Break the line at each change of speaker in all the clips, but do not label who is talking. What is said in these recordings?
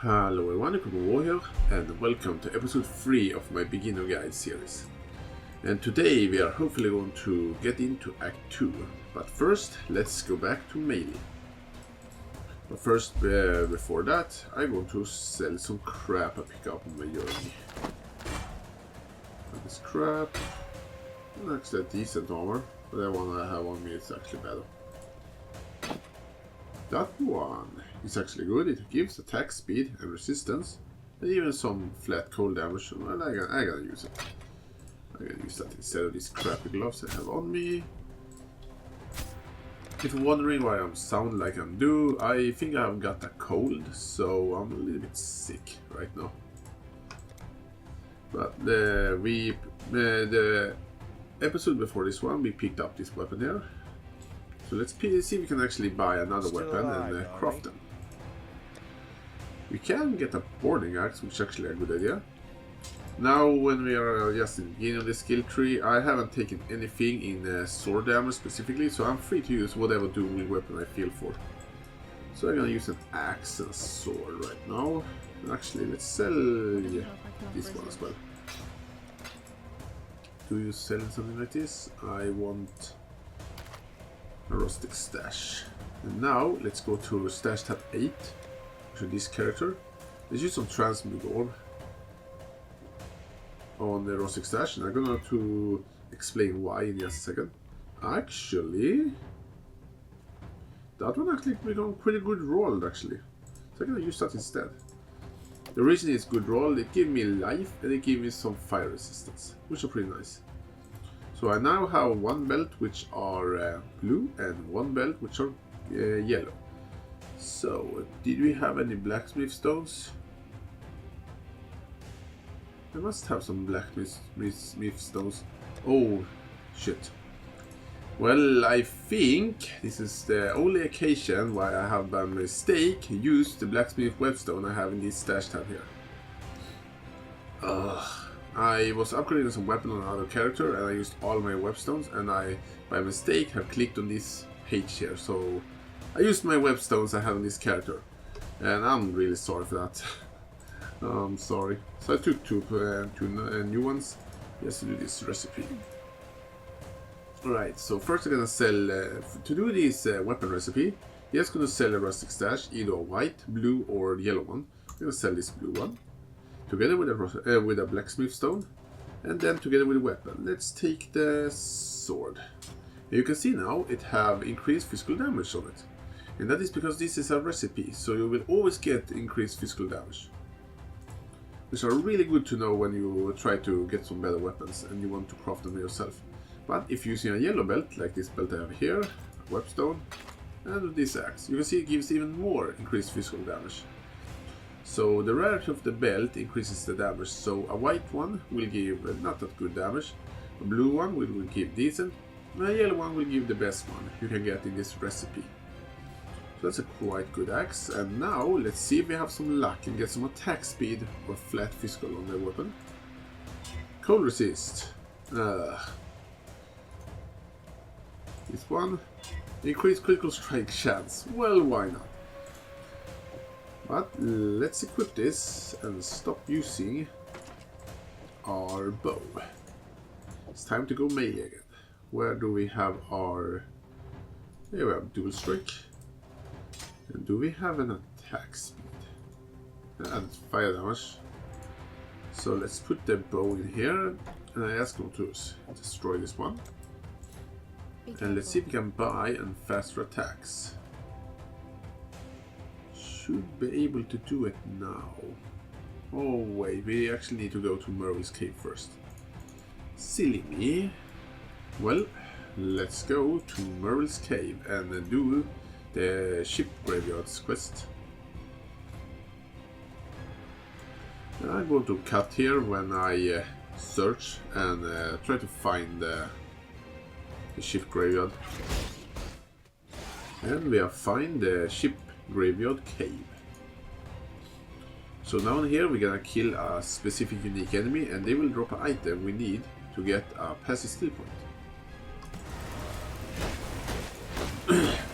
Hello everyone, War here, and welcome to episode 3 of my beginner guide series. And today we are hopefully going to get into Act 2, but first let's go back to Merveil. But first, before that, I'm going to sell some crap I pick up on my journey. And this crap, and actually a decent armor, but the one I have on me is actually better. That one is actually good. It gives attack speed and resistance, and even some flat cold damage. Well, I gotta use it. I'm gonna use that instead of these crappy gloves I have on me. If you're wondering why I sound like I'm due, I think I've got a cold, so I'm a little bit sick right now. But the episode before this one, we picked up this weapon here. So let's see if we can actually buy another weapon and craft them. We can get a boarding axe, which is actually a good idea. Now, when we are just in the beginning of the skill tree, I haven't taken anything in sword damage specifically, so I'm free to use whatever dual weapon I feel for. So I'm gonna use an axe and a sword right now. And actually, let's sell this one as well. Do you sell something like this? I want a rustic stash. And now let's go to stash tab 8, to this character. Let's use some transmute orb on the rustic stash, and I'm gonna to explain why in just a second. Actually, that one actually became pretty good roll actually, so I'm gonna use that instead. The reason it's good roll, it gives me life and it gives me some fire resistance, which are pretty nice. So I now have one belt which are blue and one belt which are yellow. So, did we have any blacksmith stones? I must have some blacksmith stones. Oh, shit. Well, I think this is the only occasion why I have by mistake used the blacksmith whetstone I have in this stash tab here. I was upgrading some weapon on another character and I used all my webstones, and I by mistake have clicked on this page here, so I used my webstones I have on this character, and I'm really sorry for that. I'm sorry. So I took two new ones just to do this recipe. Alright, so first I'm gonna sell, to do this weapon recipe, you're just gonna sell a rustic stash, either a white, blue or yellow one. I'm gonna sell this blue one together with a blacksmith stone, and then together with a weapon. Let's take the sword. And you can see now it have increased physical damage on it, and that is because this is a recipe, so you will always get increased physical damage, which are really good to know when you try to get some better weapons and you want to craft them yourself. But if using a yellow belt like this belt I have here, a webstone, and this axe, you can see it gives even more increased physical damage. So the rarity of the belt increases the damage, so a white one will give not that good damage, a blue one will give decent, and a yellow one will give the best one you can get in this recipe. So that's a quite good axe, and now let's see if we have some luck and get some attack speed or flat physical on the weapon. Cold resist. This one. Increased critical strike chance. Well, why not? But let's equip this and stop using our bow. It's time to go melee again. Where do we have our... Here we have dual strike. And do we have an attack speed? And fire damage. So let's put the bow in here. And I ask them to destroy this one. And let's see if we can buy and faster attacks. Should be able to do it now. Oh wait, we actually need to go to Merveil's cave first. Silly me. Well, let's go to Merveil's cave and do the ship graveyards quest. And I'm going to cut here when I search and try to find the ship graveyard. And we have found the ship graveyard cave. So now in here we're gonna kill a specific unique enemy, and they will drop an item we need to get a passive skill point.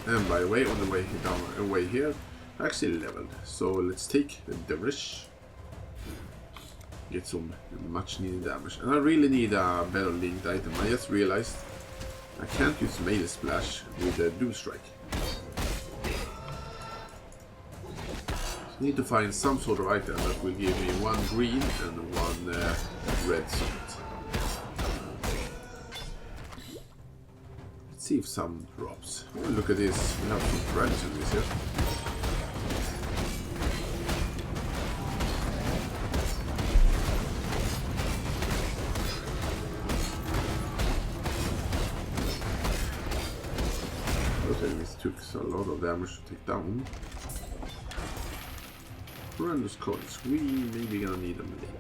And by the way, on the way down, away here, actually leveled. So let's take the Devilish. Get some much needed damage. And I really need a better linked item. I just realized I can't use melee splash with the Dual Strike. I need to find some sort of item that will give me one green and one red suit. Let's see if some drops. Oh, look at this. We have some friends in this here. This took a lot of damage to take down. Horrendous coins. We maybe gonna need them later.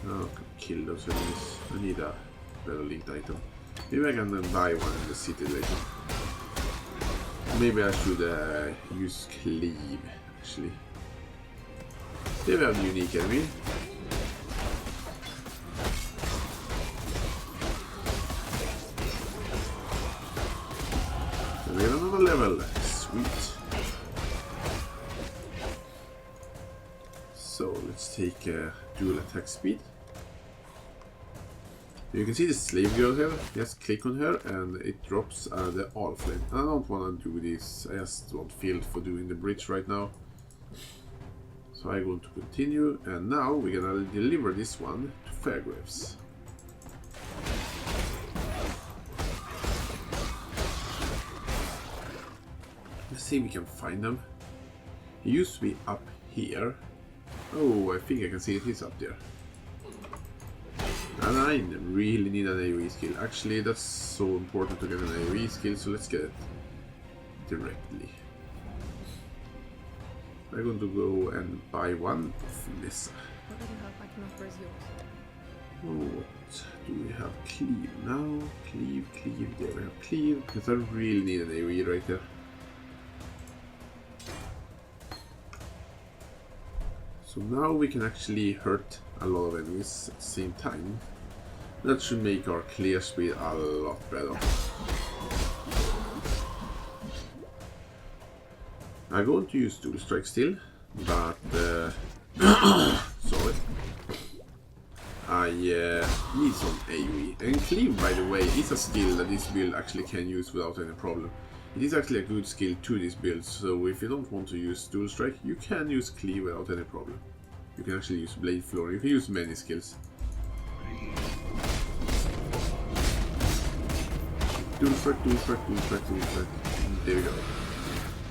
Oh, I can kill those enemies. I need a better linked item. Maybe I can then buy one in the city later. Maybe I should use Cleave, actually. They have a unique enemy. And we get another level. Sweet. So let's take dual attack speed. You can see the slave girl here. Just click on her and it drops the all flame. I don't want to do this. I just don't feel for doing the bridge right now. So I'm going to continue, and now we're gonna deliver this one to Fairgraves. Let's see if we can find them. He used to be up here. Oh, I think I can see it. He's up there. And I really need an AoE skill. Actually, that's so important to get an AoE skill, so let's get it directly. I'm going to go and buy one of Nessa.
What do you have? I can offer as yours.
Oh, what do we have? Cleave now. Cleave. There we have Cleave, because I really need an AoE right there. So now we can actually hurt a lot of enemies at the same time. That should make our clear speed a lot better. I'm going to use Dual Strike still, but sorry. I need some AoE. And Cleave, by the way, is a skill that this build actually can use without any problem. It is actually a good skill to this build, so if you don't want to use Dual Strike, you can use Cleave without any problem. You can actually use Blade Floor, you can use many skills. Dual Strike. There we go.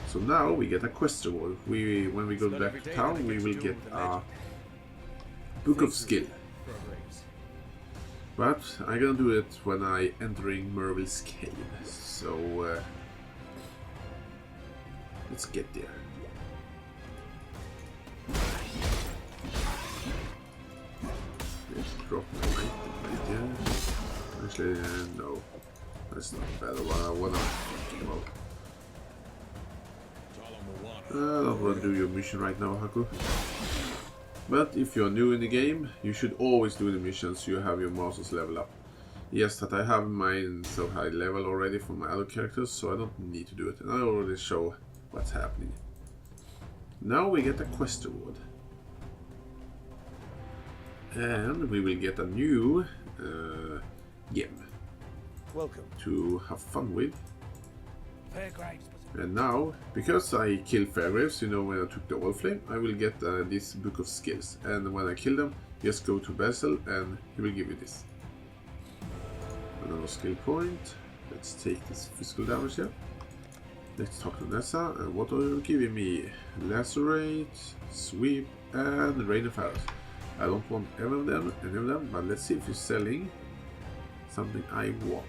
So now we get a quest reward. When we go back to town, we will get a Book of Skill. But I'm gonna do it when I entering Merveil's cave. So let's get there. Let's drop the item right there. Actually, no. That's not bad. What I'm thinking about. I don't want to do your mission right now, Haku. But if you're new in the game, you should always do the missions so you have your masters level up. Yes, that I have mine so high level already for my other characters, so I don't need to do it. And I already show what's happening. Now we get a quest reward. And we will get a new game.
Welcome
To have fun with. And now, because I killed Fairgraves, you know, when I took the All Flame, I will get this Book of Skills. And when I kill them, just go to Basil and he will give you this. Another skill point. Let's take this physical damage here. Let's talk to Nessa. And what are you giving me? Lacerate, Sweep, and Rain of Arrows. I don't want any of them, but let's see if you're selling something I want.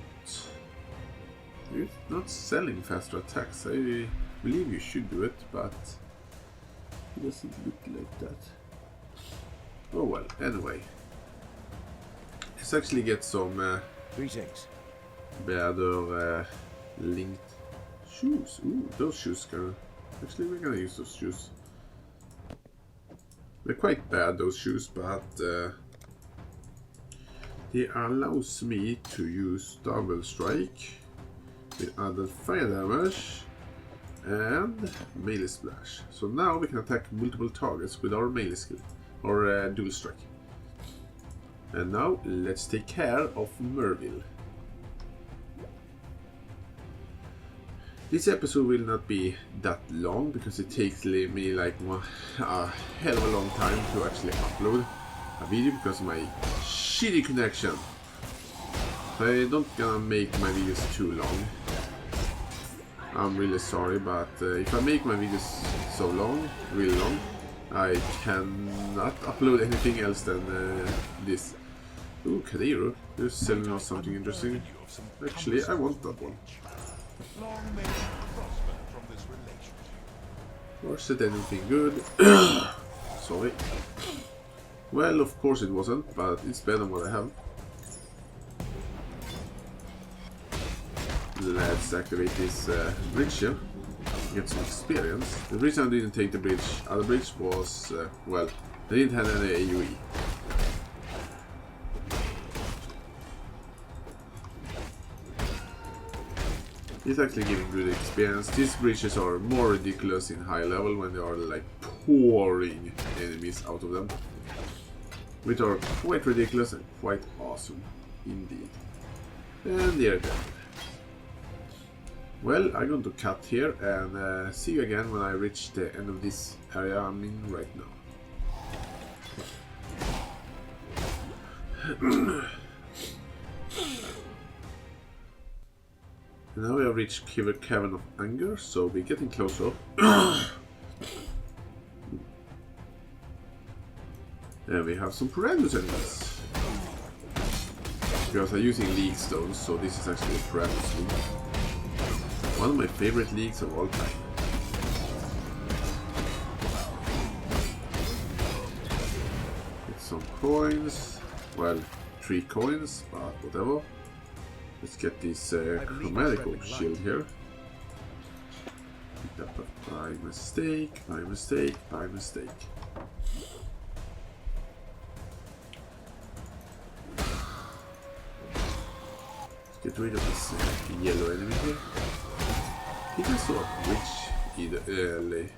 You're not selling faster attacks. I believe you should do it, but it doesn't look like that. Oh well, anyway. Let's actually get some
greetings.
Better linked shoes. Ooh, those shoes can... Actually, we're gonna use those shoes. They're quite bad, those shoes, but it allows me to use double strike with added fire damage And melee splash. So now we can attack multiple targets with our melee skill, or dual strike. And now let's take care of Merveil. This episode will not be that long because it takes me like a hell of a long time to actually upload a video because of my shitty connection. So I don't gonna make my videos too long. I'm really sorry, but if I make my videos so long, really long, I cannot upload anything else than this. Ooh, Kadiro, you're selling us something interesting. Actually, I want that one. Was it anything good? Sorry. Well, of course it wasn't, but it's better than what I have. Let's activate this bridge here. Get some experience. The reason I didn't take the bridge, other bridge was, well, they didn't have any AoE. It's actually giving good experience. These bridges are more ridiculous in high level when they are like pouring enemies out of them. Which are quite ridiculous and quite awesome indeed. And they're dead. Well, I'm going to cut here and see you again when I reach the end of this area I'm in right now. And now we have reached Cavern of Anger, so we're getting closer. And we have some Paramus enemies. Because I'm using League Stones, so this is actually a Paramus League. One of my favorite leagues of all time. Get some coins. Well, 3 coins, but whatever. Let's get this chromatic shield here. Picked up by mistake, by mistake, by mistake. Let's get rid of this yellow enemy here. I think I saw a bridge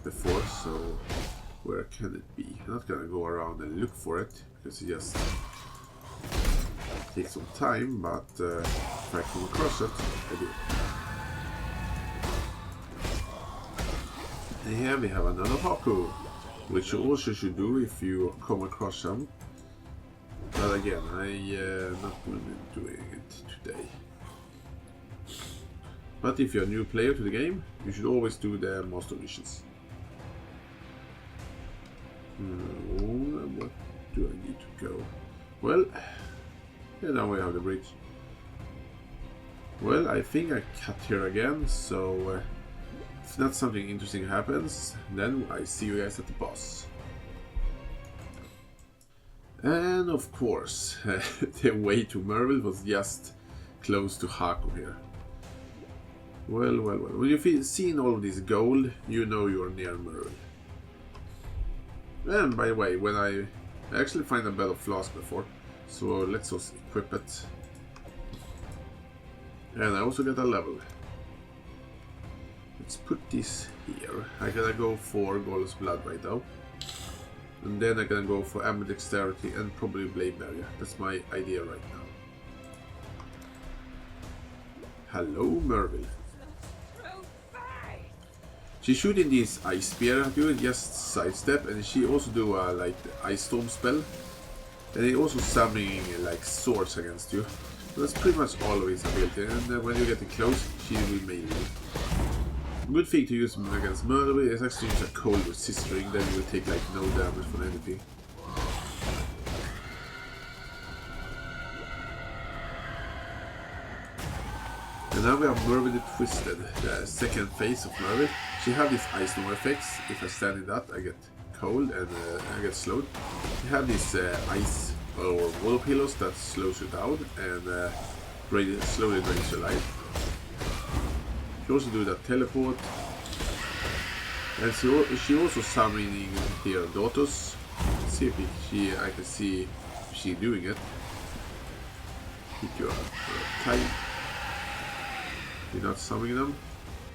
before, so where can it be? I'm not gonna go around and look for it because it just takes some time, but if I come across it, I do. And here we have another Haku, which you also should do if you come across them. But again, I'm not going to be doing it today. But if you're a new player to the game, you should always do the master missions. What do I need to go? Well, and now we have the bridge. Well, I think I cut here again, so if not something interesting happens, then I see you guys at the boss. And of course, the way to Merveil was just close to Haku here. Well, well, well. When you've seen all of this gold, you know you're near Merveil. And by the way, when I actually find a better flask before, so let's also equip it. And I also get a level. Let's put this here. I gotta go for Duelist Blood right now. And then I'm gonna go for Amber Dexterity and probably Blade Barrier. That's my idea right now. Hello, Merveil. She shooting this ice spear, you just sidestep, and she also do a like ice storm spell. And they also summoning like swords against you. That's pretty much always ability, and when you're getting close, she will melee. Good thing to use against Merveil is actually use a cold resist ring, then you will take like no damage from anything. And now we have Merveil the Twisted, the second phase of Merveil. She have these ice storm effects. If I stand in that, I get cold and I get slowed. You have these ice or water pillows that slows you down and slowly drains your life. You also do that teleport. And she also summoning here daughters. Let's see if I can see if she's doing it. Hit you up tight. You're not summoning them.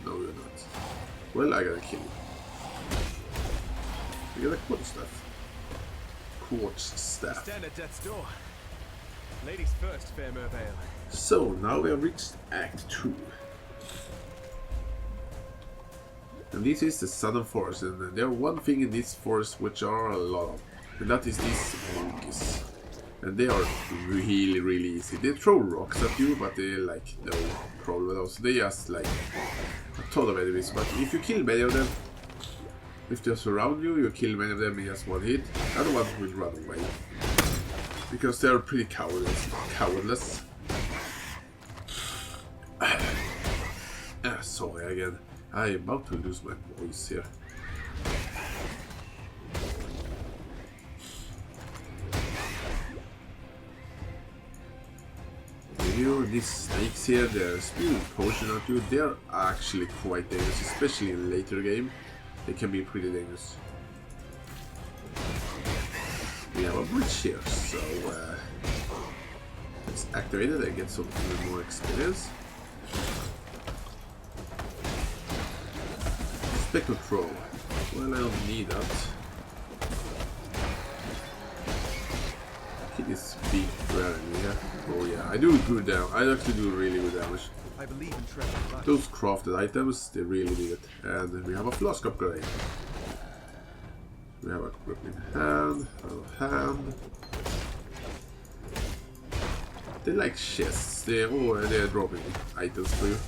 No, you're not. Well, I gotta kill you. You got a quartz staff. Quartz staff.
Stand at death's door. Ladies first, fair Merveil.
So, now we have reached Act 2. And this is the Southern Forest, and there are one thing in this forest which are a lot of, and that is these monkeys. And they are really, really easy. They throw rocks at you, but they like no problem with those. They just like a ton of enemies, but if you kill many of them, if they surround you, you kill many of them in just one hit. Other ones will run away. Because they are pretty cowardless. Sorry again. I'm about to lose my voice here. These snakes here, they're spewing potion at you. They're actually quite dangerous, especially in later game. They can be pretty dangerous. We have a bridge here, so let's activate it and get some more experience. Spec control. Well, I don't need that. Hit this big dragon here. Oh yeah, I do good damage. I actually do really good damage.
I believe in treasure life.
Those crafted items, they really need it. And we have a flask upgrade. We have a grip in hand, hand. They like chests. They're dropping items for you.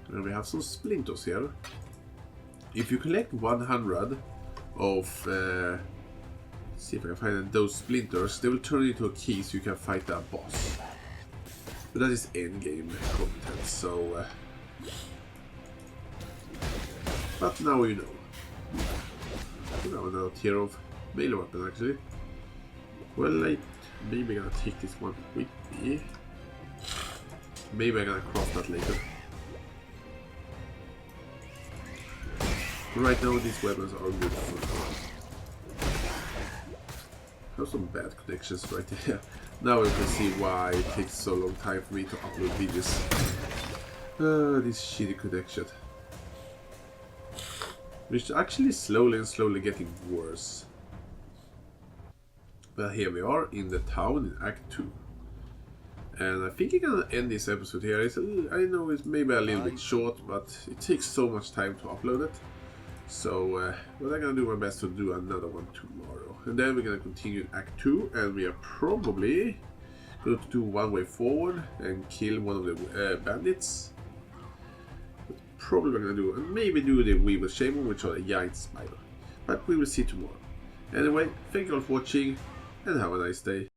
And we have some splinters here. If you collect 100 of see if I can find those splinters, they will turn into a key so you can fight that boss. But that is endgame content, so but now you know. We have another tier of melee weapon actually. Well, like, maybe I'm gonna take this one with me. Maybe I'm gonna craft that later. Right now these weapons are good for now. Have some bad connections right there. Now you can see why it takes so long time for me to upload videos. This shitty connection. Which is actually slowly getting worse. But here we are in the town in Act 2. And I think I'm gonna end this episode here. I know it's maybe a little bit short, but it takes so much time to upload it. So, but I'm gonna do my best to do another one tomorrow. And then we're gonna continue Act 2, and we are probably going to do one way forward and kill one of the bandits. That's probably what we're gonna do, and maybe do the Weevil Shaman, which are a giant spider. But we will see tomorrow. Anyway, thank you all for watching, and have a nice day.